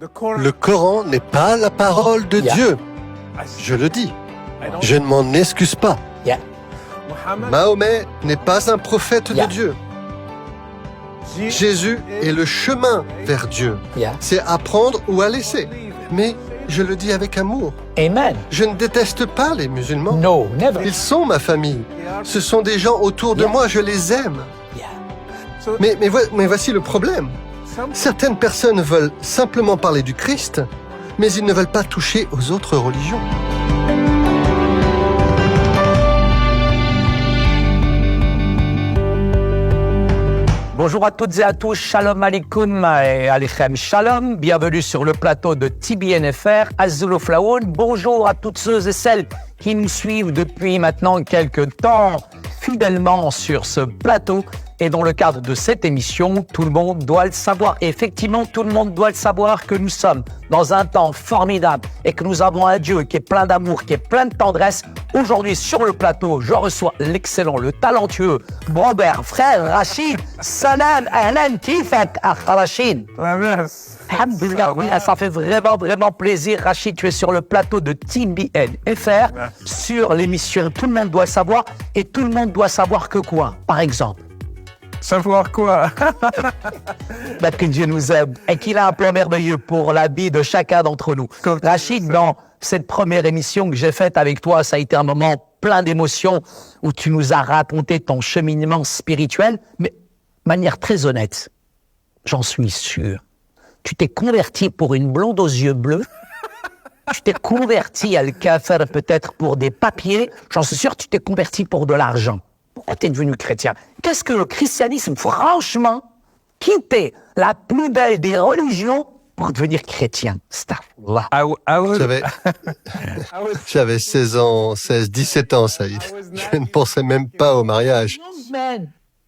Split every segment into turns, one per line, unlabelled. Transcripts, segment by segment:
Le Coran n'est pas la parole de Dieu. Je le dis. Je ne m'en excuse pas. Mahomet n'est pas un prophète de Dieu. Jésus est le chemin vers Dieu. C'est à prendre ou à laisser. Mais je le dis avec amour.
Amen.
Je ne déteste pas les musulmans.
No, never.
Ils sont ma famille. Ce sont des gens autour de moi, je les aime. Mais voici le problème. Certaines personnes veulent simplement parler du Christ, mais ils ne veulent pas toucher aux autres religions.
Bonjour à toutes et à tous, shalom alaikum et alechem shalom. Bienvenue sur le plateau de TBNFR, Azul Flaoun. Bonjour à toutes ceux et celles qui nous suivent depuis maintenant quelques temps fidèlement sur ce plateau. Et dans le cadre de cette émission, tout le monde doit le savoir. Et effectivement, tout le monde doit le savoir que nous sommes dans un temps formidable et que nous avons un Dieu qui est plein d'amour, qui est plein de tendresse. Aujourd'hui, sur le plateau, je reçois l'excellent, le talentueux Robert, frère Rachid. Salam, ahlan, kifak, Rachid. Alhamdulillah, oui, ça fait vraiment plaisir. Rachid, tu es sur le plateau de TBNFR, sur l'émission Tout le monde doit le savoir. Et tout le monde doit savoir que quoi, par exemple?
Savoir quoi?
Que Dieu nous aime et qu'il a un plan merveilleux pour la vie de chacun d'entre nous. Rachid, dans cette première émission que j'ai faite avec toi, ça a été un moment plein d'émotions où tu nous as raconté ton cheminement spirituel, mais de manière très honnête, j'en suis sûr. Tu t'es converti pour une blonde aux yeux bleus. Tu t'es converti à Al-Kafir peut-être pour des papiers. J'en suis sûr que tu t'es converti pour de l'argent. Pourquoi tu es devenu chrétien? Qu'est-ce que le christianisme, franchement, quitter la plus belle des religions pour devenir chrétien? Astaghfirullah.
J'avais 16 ans, 17 ans, Saïd. Je ne pensais même pas au mariage.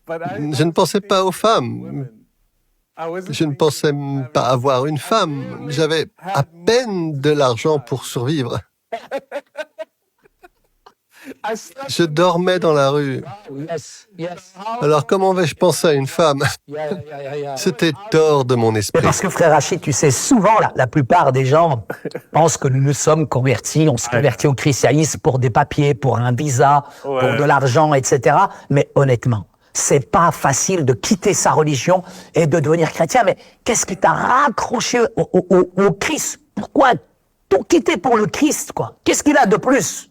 Je ne pensais pas aux femmes. Je ne pensais pas avoir une femme. J'avais à peine de l'argent pour survivre. Je dormais dans la rue. Alors comment vais-je penser à une femme? C'était hors de mon esprit.
Parce que frère Rachid, tu sais, souvent, la plupart des gens pensent que nous nous sommes convertis, on se convertit au christianisme pour des papiers, pour un visa, pour de l'argent, etc. Mais honnêtement, c'est pas facile de quitter sa religion et de devenir chrétien. Mais qu'est-ce qui t'a raccroché au Christ? Pourquoi tout quitter pour le Christ, quoi? Qu'est-ce qu'il a de plus?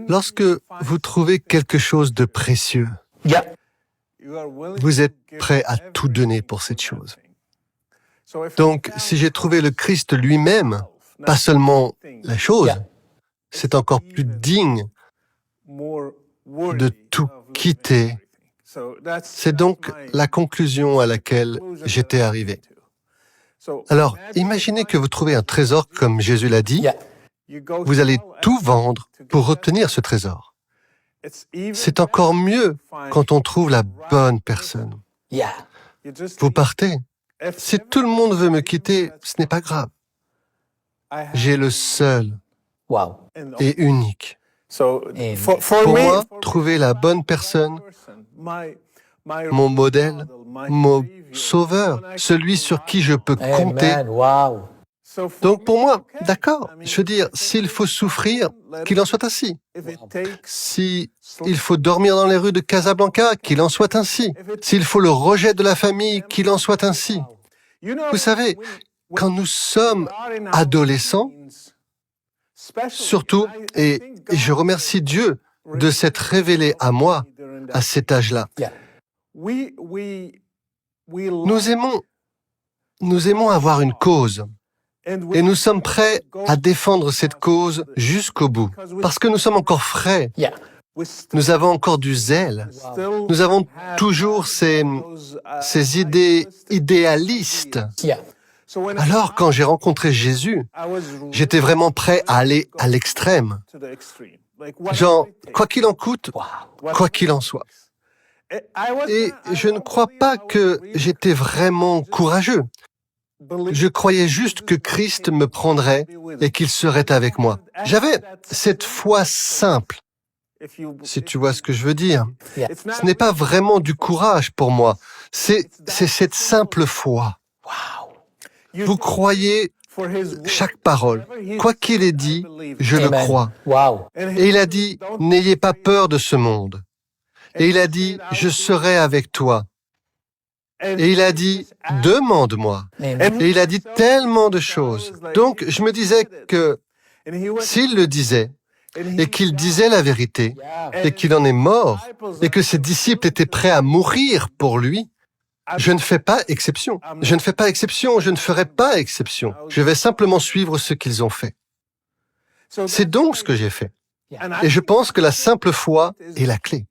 Lorsque vous trouvez quelque chose de précieux, vous êtes prêt à tout donner pour cette chose. Donc, si j'ai trouvé le Christ lui-même, pas seulement la chose, c'est encore plus digne de tout quitter. C'est donc la conclusion à laquelle j'étais arrivé. Alors, imaginez que vous trouvez un trésor comme Jésus l'a dit. Vous allez tout vendre pour obtenir ce trésor. C'est encore mieux quand on trouve la bonne personne. Vous partez. Si tout le monde veut me quitter, ce n'est pas grave. J'ai le seul et unique. Pour moi, trouver la bonne personne, mon modèle, mon sauveur, celui sur qui je peux compter. Donc pour moi, d'accord, je veux dire, s'il faut souffrir, qu'il en soit ainsi. S'il faut dormir dans les rues de Casablanca, qu'il en soit ainsi. S'il faut le rejet de la famille, qu'il en soit ainsi. Vous savez, quand nous sommes adolescents, surtout, et je remercie Dieu de s'être révélé à moi à cet âge-là, nous aimons avoir une cause. Et nous sommes prêts à défendre cette cause jusqu'au bout, parce que nous sommes encore frais. Nous avons encore du zèle. Nous avons toujours ces idées idéalistes. Alors, quand j'ai rencontré Jésus, j'étais vraiment prêt à aller à l'extrême. Genre, quoi qu'il en coûte, quoi qu'il en soit. Et je ne crois pas que j'étais vraiment courageux. Je croyais juste que Christ me prendrait et qu'il serait avec moi. J'avais cette foi simple, si tu vois ce que je veux dire. Ce n'est pas vraiment du courage pour moi, c'est cette simple foi. Vous croyez chaque parole. Quoi qu'il ait dit, je le
Amen.
crois.
Wow.
Et il a dit, n'ayez pas peur de ce monde. Et il a dit, je serai avec toi. Et il a dit, demande-moi.
Amen.
Et il a dit tellement de choses. Donc, je me disais que s'il le disait, et qu'il disait la vérité, et qu'il en est mort, et que ses disciples étaient prêts à mourir pour lui, je ne fais pas exception. Je ne fais pas exception, je ne ferai pas exception. Je vais simplement suivre ce qu'ils ont fait. C'est donc ce que j'ai fait. Et je pense que la simple foi est la clé.